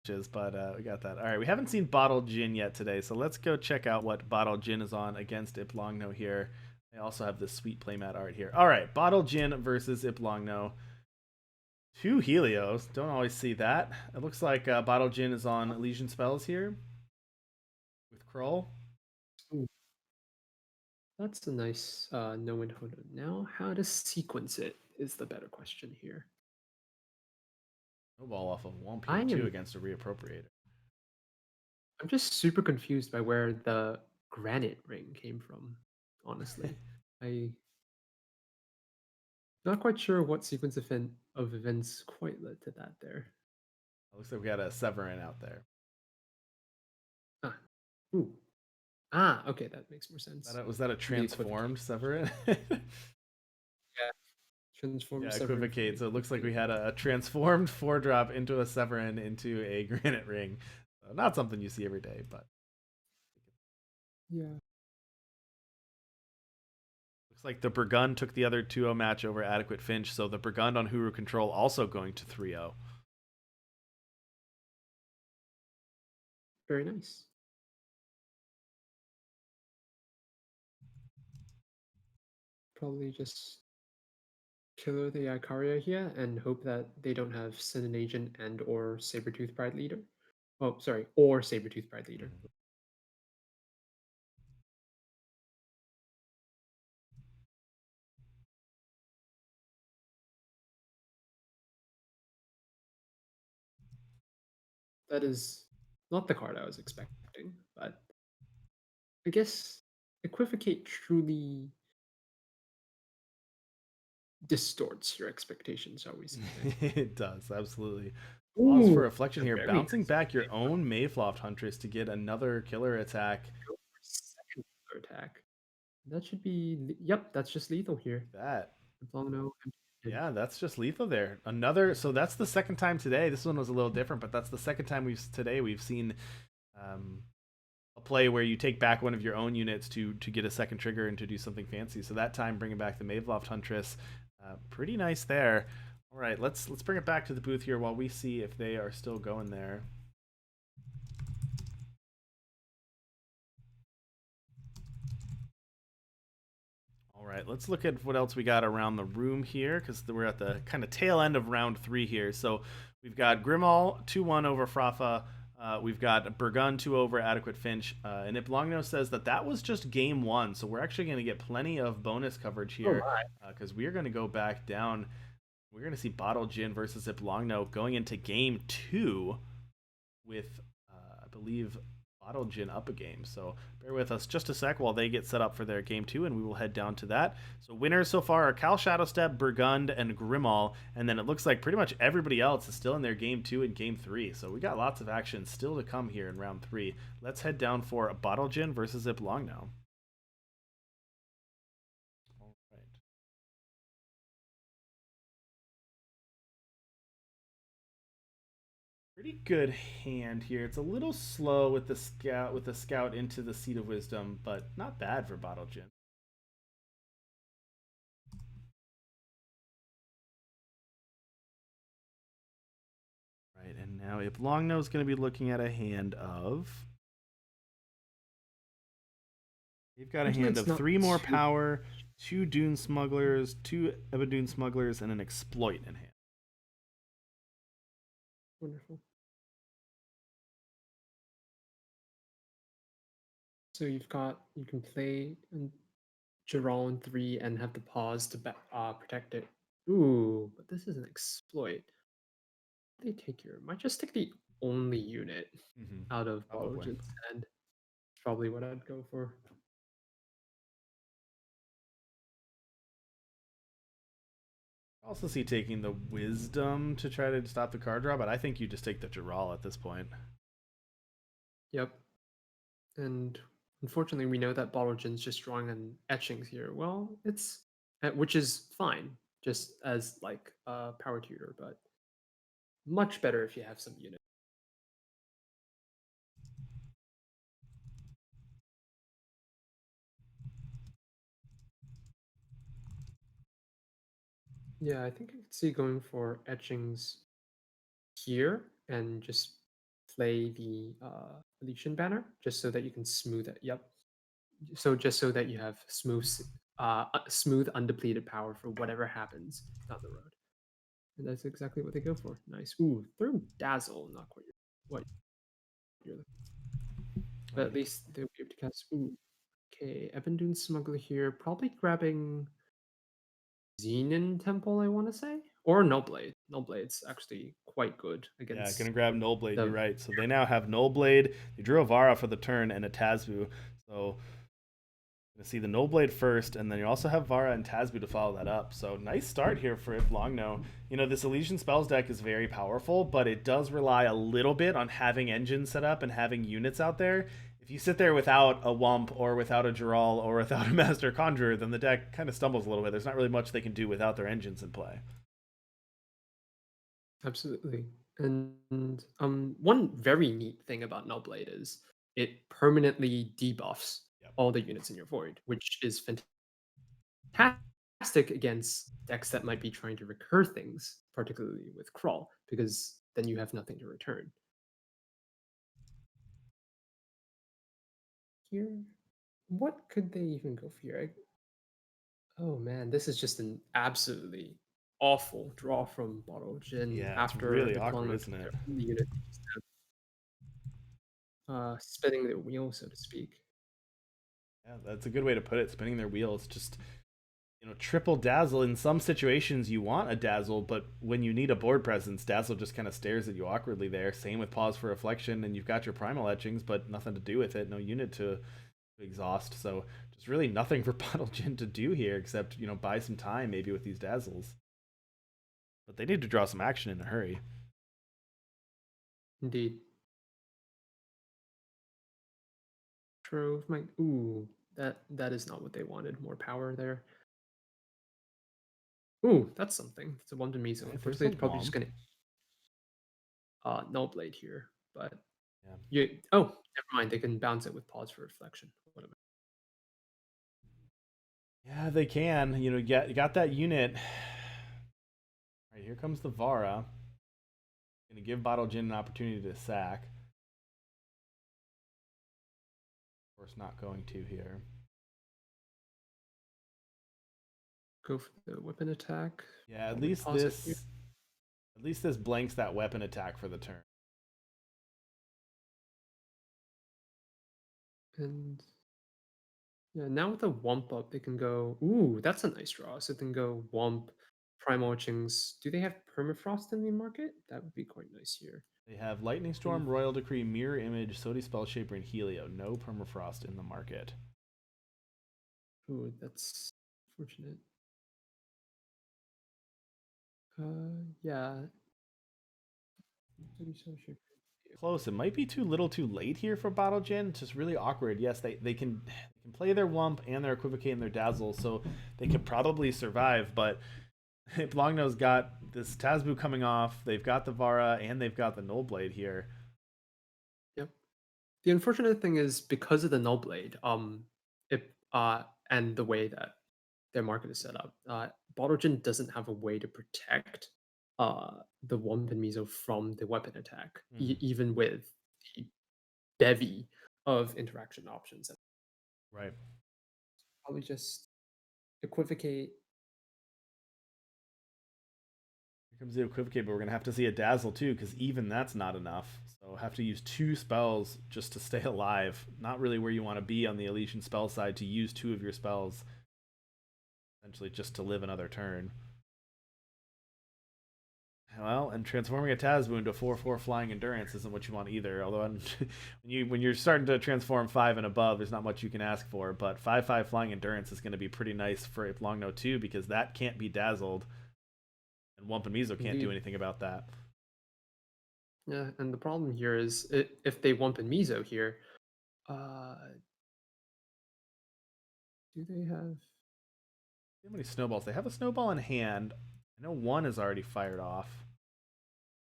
but we got that. All right, we haven't seen Bottled Gin yet today, so let's go check out what Bottled Gin is on against iplongno here. I also have this sweet playmat art here. All right, Bottled Gin versus iplongno. Two Helios. Don't always see that. It looks like Bottled Gin is on Elysian Spells here with Krull. Ooh, that's a nice no and hood. Now, how to sequence it is the better question here. No ball off of 1P I and 2 am against a reappropriator. I'm just super confused by where the granite ring came from, honestly. I not quite sure what sequence of events quite led to that there. Looks like we got a Severin out there. Ah, ooh. Ah, okay, that makes more sense. Was that a The equivocate. transformed Severin? Yeah, transform Yeah, Severin from equivocate. So it looks like we equivocate. had a transformed 4 drop into a Severin into a Granite Ring. So not something you see every day, but Yeah, looks like the Burgund took the other 2-0 match over Adequate Finch. So the Burgund on Huru Control also going to 3-0. very nice. Probably just killer the Icaria here and hope that they don't have Send an Agent and or Sabretooth Pride Leader. Oh, sorry, or Sabretooth Pride Leader. Mhm. That is not the card I was expecting, but I guess Equivocate truly distorts your expectations, shall we say. It does, absolutely. Pause for Ooh, reflection a here. very Bouncing nice back your Mayflower. own Mayfloft Huntress to get another killer attack. Go for second killer attack. That should be yep, that's just lethal here. Like that. Long empty-handed. Yeah, that's just lethal there. Another. So that's the second time today. This one was a little different, but that's the second time we've seen um, a play where you take back one of your own units to get a second trigger and to do something fancy. So that time bringing back the Maveloft Huntress, pretty nice there. All right, let's bring it back to the booth here while we see if they are still going there. All right, let's look at what else we got around the room here because we're at the kind of tail end of round 3 here. So we've got Grimall 2-1 over Frafa. We've got Burgund 2 over Adequate Finch. And Iplongno says that was just game 1. So we're actually going to get plenty of bonus coverage Oh here my. because we are going to go back down. We're going to see Bottle Gin versus Iplongno going into game 2 with, I believe, Bottle Gin up a game. So bear with us just a sec while they get set up for their game 2, and we will head down to that. So winners so far are Cal Shadowstep, Burgund, and Grimall, and then it looks like pretty much everybody else is still in their game 2 and game 3. So we got lots of action still to come here in round 3. Let's head down for Bottle Gin versus Iplong now. All right. Pretty good hand here. It's a little slow with the scout into the Seat of Wisdom, but not bad for Bottle Gin. Right, and now if Longnose is going to be looking at a hand of. You've got a Fortunately, hand it's of not 3 more too power, 2 Dune Smugglers, 2 Ebadune Smugglers, and an Exploit in hand. wonderful. So you can play Geron 3 and have the pause to protect it. Ooh, but this is an exploit. They take your might just take the only unit Mm-hmm. out of Probably. Bottledjinn's hand. Probably what I'd go for. I also see taking the Wisdom to try to stop the card draw, but I think you just take the Giral at this point. Yep. And unfortunately, we know that Bottledjinn's just drawing on etchings here. Well, it's which is fine, just as like a power tutor, but much better if you have some unit. Yeah, I think I could see going for etchings here and just play the Elysian banner just so that you can smooth it. Yep. So just so that you have smooth undepleted power for whatever happens down the road. And that's exactly what they go for. Nice. Ooh, through dazzle, not quite what you're looking for. But at Right. least they'll be able to cast. Ooh, okay. Ebon Smuggler here, probably grabbing Xenon Temple, I want to say, or No Blade. No Blade's actually quite good Yeah, against gonna grab Nullblade. You're the. right. So they now have Nullblade. They drew a Vara for the turn and a Tazbu. So gonna see the Nullblade first, and then you also have Vara and Tazbu to follow that up. So nice start here for iplongno. You know, this Elysian Spells deck is very powerful, but it does rely a little bit on having engines set up and having units out there. If you sit there without a Wump or without a Jural or without a Master Conjurer, then the deck kind of stumbles a little bit. There's not really much they can do without their engines in play. Absolutely. And one very neat thing about Nullblade is it permanently debuffs Yep. all the units in your void, which is fantastic against decks that might be trying to recur things, particularly with Crawl, because then you have nothing to return. Here, what could they even go for here? Oh man, this is just an absolutely awful draw from Bottle Jin Yeah, it's after really awkward, Iplongno isn't took it? their only unit, spinning the wheel, so to speak. Yeah, that's a good way to put it. Spinning their wheels, just triple dazzle. In some situations, you want a dazzle, but when you need a board presence, dazzle just kind of stares at you awkwardly there. Same with pause for reflection, and you've got your primal etchings, but nothing to do with it. No unit to exhaust. So just really nothing for Bottle Jin to do here except buy some time maybe with these dazzles. But they need to draw some action in a hurry. Indeed. Trove might. Ooh, that is not what they wanted. More power there. Ooh, that's something. It's a one to Mizo. Right, there's a Unfortunately, it's probably just Womp. gonna Null Blade here. But Yeah. never mind. They can bounce it with pause for reflection. Whatever. Yeah, they can. You got that unit. All right, here comes the Vara. Gonna give Bottle Jin an opportunity to sack. Of course, not going to here. Go for the weapon attack. Yeah, Probably pause it here. at least this blanks that weapon attack for the turn. And yeah, now with the Wump up, they can go. Ooh, that's a nice draw. So they can go Wump, Primal Etchings. Do they have Permafrost in the market? That would be quite nice here. They have Lightning And Storm, Royal Decree, Mirror Image, Sodi Spellshaper, and Helio. No permafrost in the market. ooh, that's fortunate. Yeah. Close. It might be too little too late here for Bottle Jin. Just really awkward. Yes, they can play their Wump and their Equivocate and their Dazzle, so they could probably survive, but Blongno's got this Tazbu coming off, they've got the Vara, and they've got the Null Blade here. Yep. The unfortunate thing is because of the Null Blade, it and the way that their market is set up, Bottlegin doesn't have a way to protect the Womp and Mizo from the weapon attack, even with the bevy of interaction options. Right. Probably just equivocate. Here comes the Equivocate, but we're gonna have to see a Dazzle too, because even that's not enough. So have to use 2 spells just to stay alive. Not really where you want to be on the Elysian spell side, to use 2 of your spells. Essentially just to live another turn. Well, and transforming a Tazbu into 4/4 flying endurance isn't what you want either. Although when you're starting to transform 5 and above, there's not much you can ask for. But 5/5 flying endurance is going to be pretty nice for iplongno too, because that can't be dazzled, and Wump and Mizo can't do anything about that. Yeah, and the problem here is if they Wump and Mizo here, uh, do they have? How many snowballs? They have a snowball in hand. I know one is already fired off.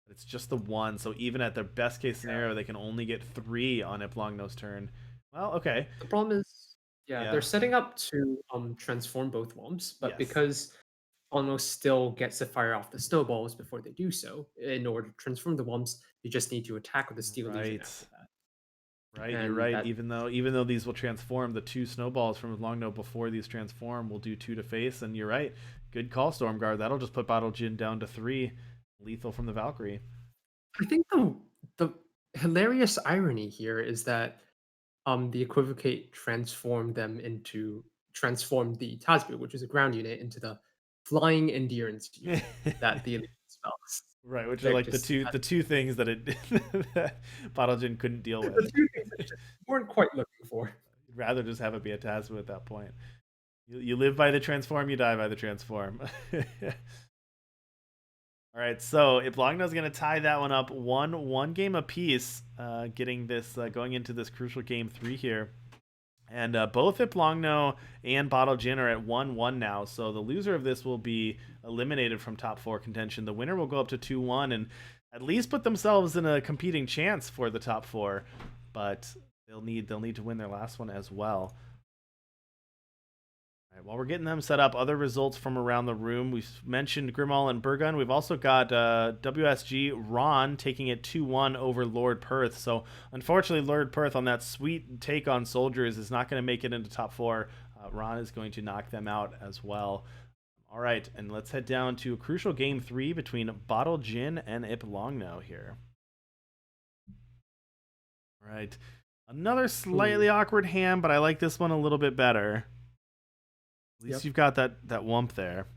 But it's just the one, so even at their best case scenario, they can only get 3 on iplongno's turn. Well, okay. The problem is, Yeah. they're setting up to transform both Wumps, but Yes. because almost still gets to fire off the snowballs before they do so. In order to transform the Wumps, you just need to attack with the Steel Legion Right. after that. Right, you're And right. that Even though these will transform, the two snowballs from Longno before these transform will do 2 to face, and you're right. Good call, Stormguard. That'll just put Bottle Jin down to 3. Lethal from the Valkyrie. I think the hilarious irony here is that the Equivocate transformed the Tasbu, which is a ground unit, into the flying endurance unit that the elite spells. Right, which are They're like just the two things that it that Bottle Jin couldn't deal with. the two things that you just weren't quite looking for. You'd rather just have it be a Tazma at that point. You live by the transform, you die by the transform. All right, so Iplongno's going to tie that one up one game apiece, getting this going into this crucial game 3 here. And both Iplongno and Bottle Jin are at 1-1 now, so the loser of this will be eliminated from top 4 contention. The winner will go up to 2-1 and at least put themselves in a competing chance for the top 4, but they'll need to win their last one as well. All right, while we're getting them set up, other results from around the room. We've mentioned Grimall and Burgun. We've also got WSG Ron taking it 2-1 over Lord Perth. So unfortunately, Lord Perth on that sweet take on soldiers is not going to make it into top 4. Ron is going to knock them out as well. All right, and let's head down to a crucial game 3 between Bottle Jin and Iplongno here. All right, another slightly awkward hand, but I like this one a little bit better. At least you've got that Wump there.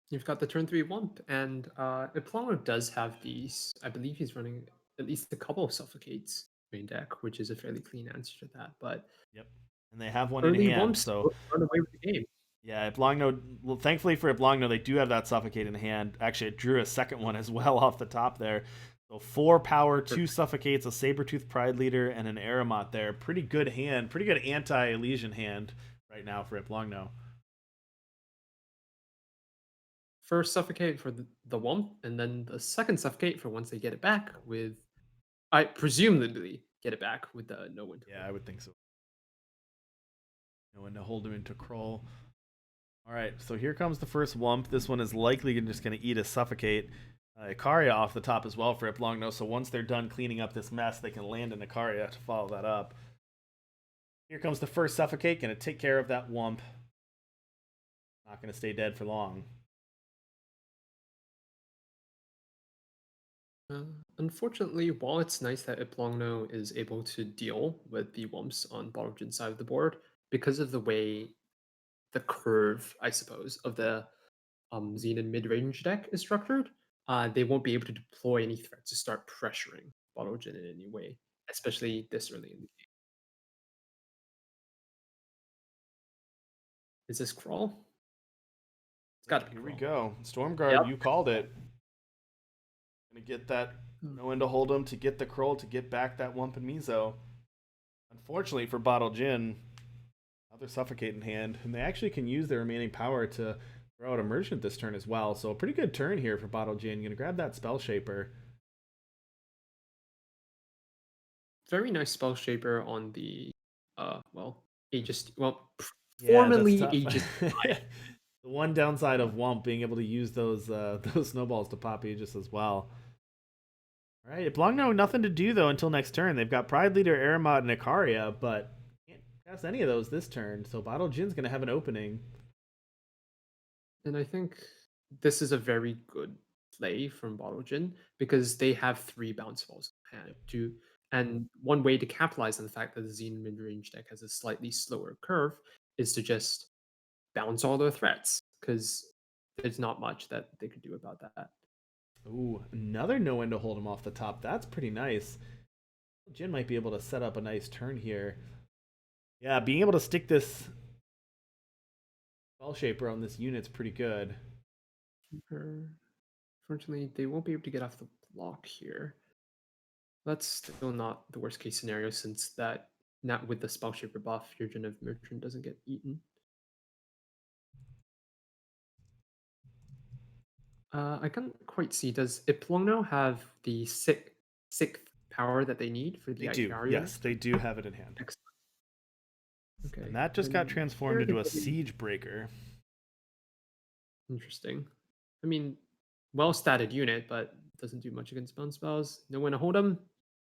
You've got the turn 3 Wump, and Iplongno does have these. I believe he's running at least a couple of Suffocates main deck, which is a fairly clean answer to that. But yep, and they have one early in hand, Wumps so run away with the game. Yeah, Iplongno. Well, thankfully for Iplongno, they do have that Suffocate in hand. Actually, it drew a second one as well off the top there. So 4 power, 2 Suffocates, a Sabertooth Pride Leader, and an Aramot there. Pretty good hand. Pretty good anti-Elysian hand right now for Iplongno. First Suffocate for the Wump, and then the second Suffocate for once they get it back with, I presumably get it back with the No One to Yeah, I would think so. No one to hold him into Kroll. All right, so here comes the first Wump. This one is likely just going to eat a Suffocate. Ikaria off the top as well for Iplongno, so once they're done cleaning up this mess, they can land an Ikaria to follow that up. Here comes the first Suffocate, going to take care of that Wump. Not going to stay dead for long. Unfortunately, while it's nice that Iplongno is able to deal with the Wumps on Bottle Jin side of the board, because of the way the curve, I suppose, of the Xenon mid-range deck is structured, they won't be able to deploy any threats to start pressuring Bottle Jin in any way, especially this early in the game. Is this Crawl? It's got to be Here Crawl. we go. Stormguard, Yep. you called it. Gonna get that no one to hold him to get the Kroll to get back that Wump and Mizo. Unfortunately for Bottle Jin, another Suffocate in hand, and they actually can use their remaining power to throw out a Merchant this turn as well. So a pretty good turn here for Bottle Jin. Gonna grab that Spell Shaper. Very nice Spell Shaper on the, Aegis, Yeah, formerly that's Aegis. tough. The one downside of Wump being able to use those snowballs to pop Aegis as well. All right, Iplongno nothing to do though until next turn. They've got Pride Leader, Aramot, and Ikaria, but can't cast any of those this turn. So Bottle Jin's gonna have an opening. And I think this is a very good play from Bottle Jin because they have 3 bounce balls in hand. And one way to capitalize on the fact that the Xenon mid-range deck has a slightly slower curve is to just bounce all their threats because there's not much that they could do about that. Ooh, another no one to hold him off the top. That's pretty nice. Jin might be able to set up a nice turn here. Yeah, being able to stick this Spell Shaper on this unit's pretty good. Fortunately, they won't be able to get off the block here. That's still not the worst case scenario since that not with the Spell Shaper buff, your Gen of Merchant doesn't get eaten. I can't quite see. Does Iplongno have the sixth power that they need for the They do. Ikaria? Yes, they do have it in hand. Excellent. Okay. And that just got transformed here they into a get in- Siege Breaker. Interesting. I mean, well-statted unit, but doesn't do much against bound spells. Know when to hold them.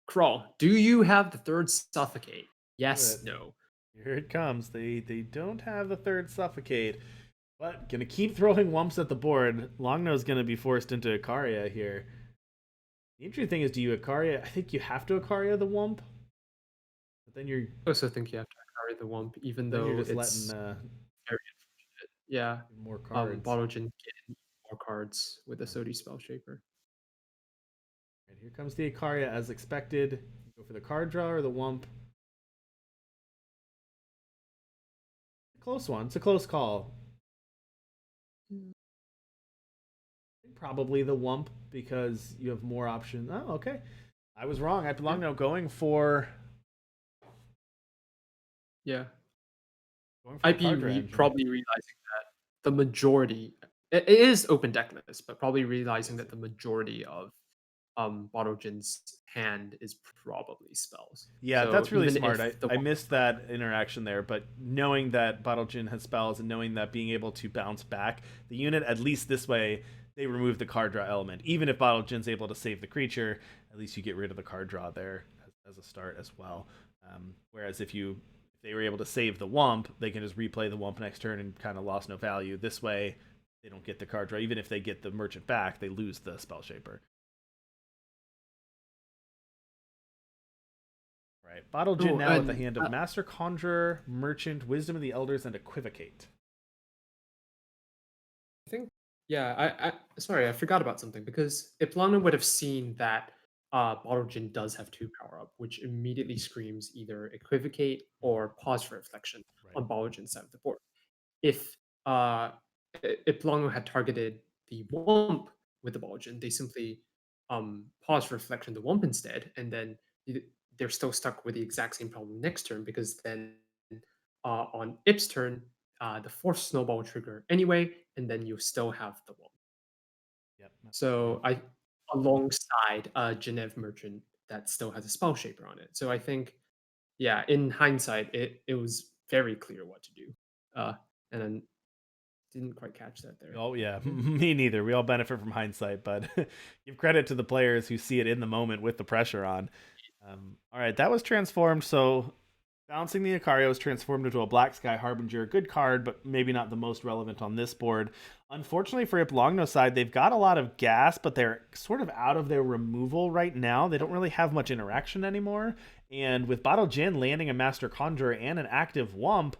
Crawl. Do you have the third suffocate? Do Yes, it. no. Here it comes. They don't have the third suffocate, but gonna keep throwing wumps at the board. Longnose gonna be forced into Ikaria here. The interesting thing is, do you Ikaria? I think you have to Ikaria the wump, but I also think you have to carry the Wump, even then you're though just letting it's very unfortunate. Yeah. more cards. Bottledjinn get more cards with the Yeah. Sodi Spell Shaper. And here comes the Ikaria as expected. Go for the card draw or the wump. Close one. It's a close call. Probably the wump because you have more options. Oh, okay. I was wrong. I belong Yeah. now Yeah. going for the I'd be card draw engine. probably realizing that the majority it is open deck list, but probably realizing that the majority of Bottledjinn's hand is probably spells. Yeah, So that's really even smart. if the I Wump missed that interaction there, but knowing that Bottle has spells and knowing that being able to bounce back the unit, at least this way, they remove the card draw element. Even if Bottle able to save the creature, at least you get rid of the card draw there as a start as well. Whereas if they were able to save the Wump, they can just replay the Wump next turn and kind of lost no value. This way, they don't get the card draw. Even if they get the Merchant back, they lose the Spell Shaper. Right. Bottle Jin oh, now with the and hand of Master Conjurer, Merchant, Wisdom of the Elders, and Equivocate. I think, yeah, I sorry, I forgot about something because Iplana would have seen that Bottledjinn does have two power up, which immediately screams either equivocate or pause for reflection Right. on Bottledjinn's side of the board. If Iplano had targeted the Wump with the Bottledjinn, they simply pause for reflection the Wump instead, and then they're still stuck with the exact same problem next turn because then on Ip's turn, the fourth snowball will trigger anyway, and then you still have the Wump. Yep. Absolutely. So alongside a Genev Merchant that still has a Spell Shaper on it. So I think, yeah, in hindsight, it was very clear what to do, and then didn't quite catch that there. Oh yeah, Yeah. me neither. We all benefit from hindsight, but give credit to the players who see it in the moment with the pressure on. All right, that was transformed. So bouncing the Icario is transformed into a Black Sky Harbinger. Good card, but maybe not the most relevant on this board. Unfortunately for Iplongno's side, they've got a lot of gas, but they're sort of out of their removal right now. They don't really have much interaction anymore. And with Bottle Jin landing a Master Conjurer and an active Wump,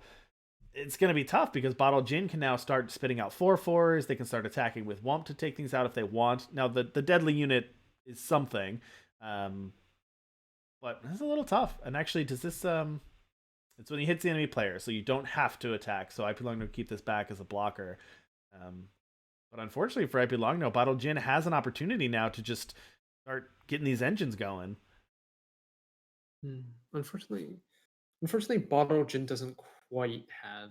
it's going to be tough because Bottle Jin can now start spitting out 4/4s. They can start attacking with Wump to take things out if they want. Now, the deadly unit is something, um, but it's a little tough. And actually, does this it's when he hits the enemy player, so you don't have to attack. So I belong to keep this back as a blocker. Um, but unfortunately for IP Longno, Bottle Jin has an opportunity now to just start getting these engines going. Hmm. Unfortunately, Bottle Jin doesn't quite have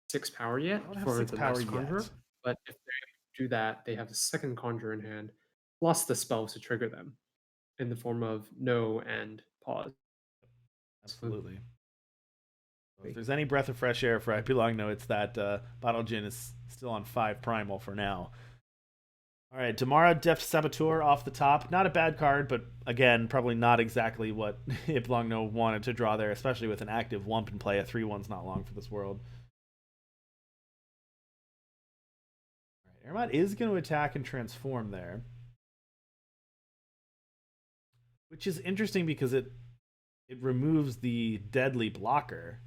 6 power They yet don't have for six the power Master yet. Conjurer. But if they do that, they have the second Conjure in hand, plus the spells to trigger them in the form of No and Pause. So, Absolutely. So if there's any breath of fresh air for IP Longno, it's that Bottle Jin is still on 5 primal for now. All right, Damara Deft Saboteur off the top. Not a bad card, but again, probably not exactly what Iplongno wanted to draw there, especially with an active Wump in play. A 3/1's not long for this world. All right, Ermot is going to attack and transform there, which is interesting because it removes the deadly blocker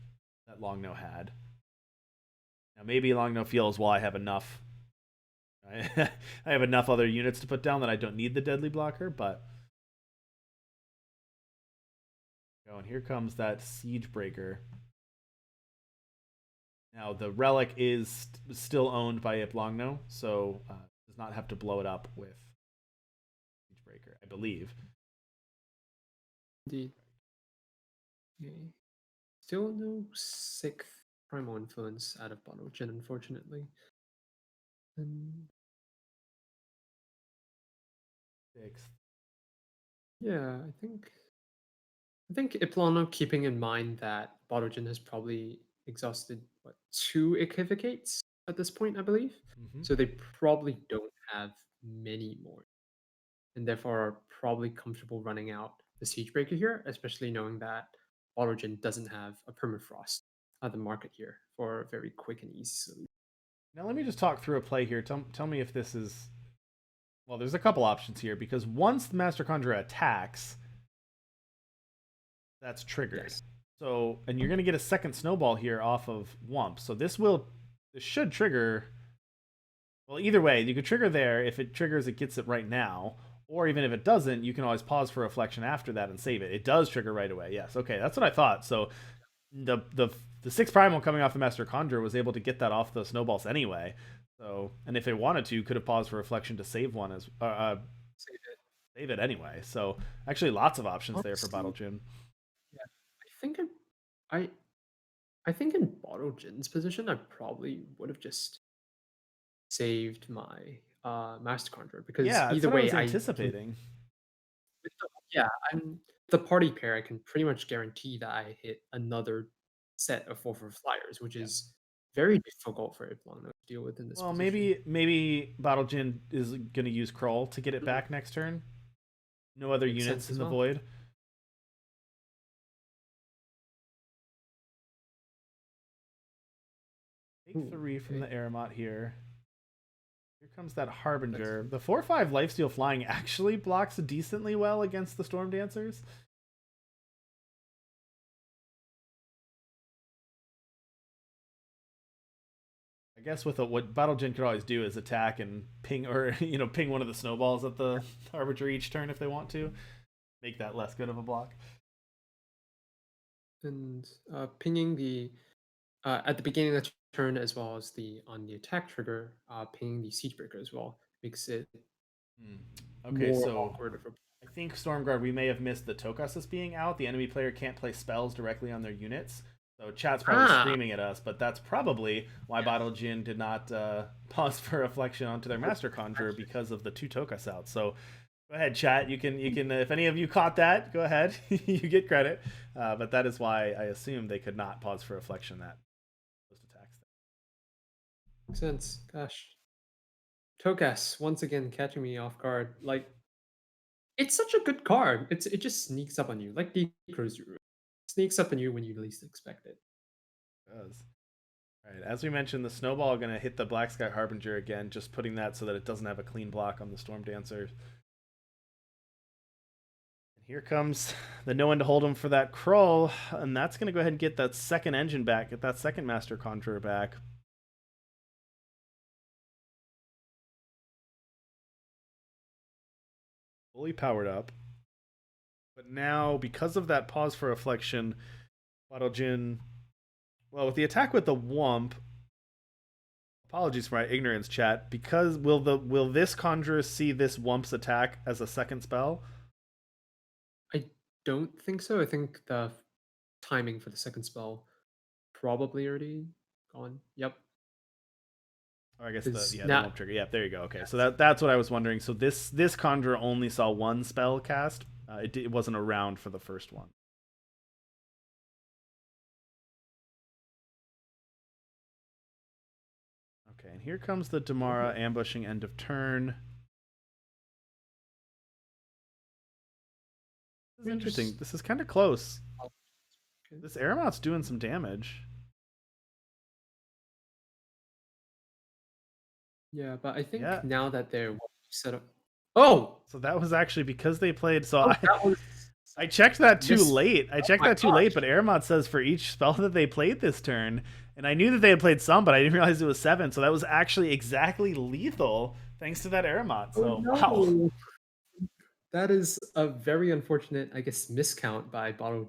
that Longno had. Now maybe Longno feels, well, I have enough. I have enough other units to put down that I don't need the deadly blocker, but oh, and here comes that Siege Breaker. Now the relic is still owned by Iplongno, so does not have to blow it up with Siege Breaker, I believe. indeed. Okay. Still no sixth primal influence out of Bottle Jin, unfortunately. And Sixth. yeah, I think Iplano, keeping in mind that Bottle Jin has probably exhausted what, 2 equivocates at this point, I believe. Hmm. So they probably don't have many more, and therefore are probably comfortable running out the Siege Breaker here, especially knowing that Autogen doesn't have a permafrost on the market here for very quick and easy solution. Now let me just talk through a play here. Tell me if this is, well, there's a couple options here because once the Master Conjurer attacks, that's triggered. Yes. So, and you're going to get a second snowball here off of Wump. So this should trigger. Well, either way, you could trigger there. If it triggers, it gets it right now. Or even if it doesn't, you can always pause for reflection after that and save it. It does trigger right away. Yes. Okay, that's what I thought. So the 6 primal coming off the Master Conjurer was able to get that off the snowballs anyway. So, and if it wanted to, could have paused for reflection to save one as Save it. save it anyway. So actually, lots of options there for Honestly, Bottle Gin. yeah. I I think in Bottle Jin's position, I probably would have just saved my Master Conjurer because Yeah, that's either what I way, was I can anticipating. with the yeah, I'm the party pair, I can pretty much guarantee that I hit another set of 4 for flyers, which Yeah. is very difficult for iplongno to deal with in this Well, position. maybe Bottle Gin is gonna use Kroll to get it Mhm. back next turn. No other Makes units sense in as the well. void. Take Ooh, 3 from the okay. Aramot here. Here comes that That's Harbinger. The 4/5 lifesteal flying actually blocks decently well against the Storm Dancers. I guess with what Battle Gin could always do is attack and ping, or ping one of the snowballs at the Harbinger each turn if they want to. Make that less good of a block. and pinging the at the beginning of the turn as well as the on the attack trigger, pinging the siege breaker as well makes it Hmm. Okay, more so awkward of a I think Stormguard, we may have missed the Tokus's being out. The enemy player can't play spells directly on their units. So chat's probably ah screaming at us, but that's probably why Bottle yes. Jin did not pause for reflection onto their Master Conjurer because of the 2 Tokus out. So go ahead, chat. You can if any of you caught that, go ahead. You get credit. But that is why I assume they could not pause for reflection that those attacks. Makes sense. Gosh, Tokas once again catching me off guard. Like it's such a good card. It just sneaks up on you like the Cruiser. Sneaks up on you when you least expect it. It does. All right, as we mentioned, the snowball going to hit the Black Sky Harbinger again, just putting that so that it doesn't have a clean block on the Storm Dancer. Here comes the no one to hold him for that Krull, and that's going to go ahead and get that second engine back, get that second Master Conjurer back. Fully powered up. But now, because of that pause for reflection, Bottle Jin, well, with the attack with the Wump, apologies for my ignorance, chat, because will this Conjurer see this Wump's attack as a second spell? I don't think so. I think the timing for the second spell probably already gone. Yep. Or I guess Is the not Wump trigger. Yeah, there you go. Okay, so yes. that's what I was wondering. So this Conjurer only saw one spell cast. It wasn't around for the first one. Okay, and here comes the Okay. Damara ambushing end of turn. This is Let me interesting. just This is kind of close. okay. This Aramot's doing some damage. Yeah, but I think Yeah. now that they're set up. Oh, So that was actually because they played. So oh, that was I checked that too miss. late. I Oh checked my that too late, gosh. but Aramot says for each spell that they played this turn, and I knew that they had played some, but I didn't realize it was 7. So that was actually exactly lethal thanks to that Aramot. Oh So wow. no. That is a very unfortunate, I guess, miscount by Bottle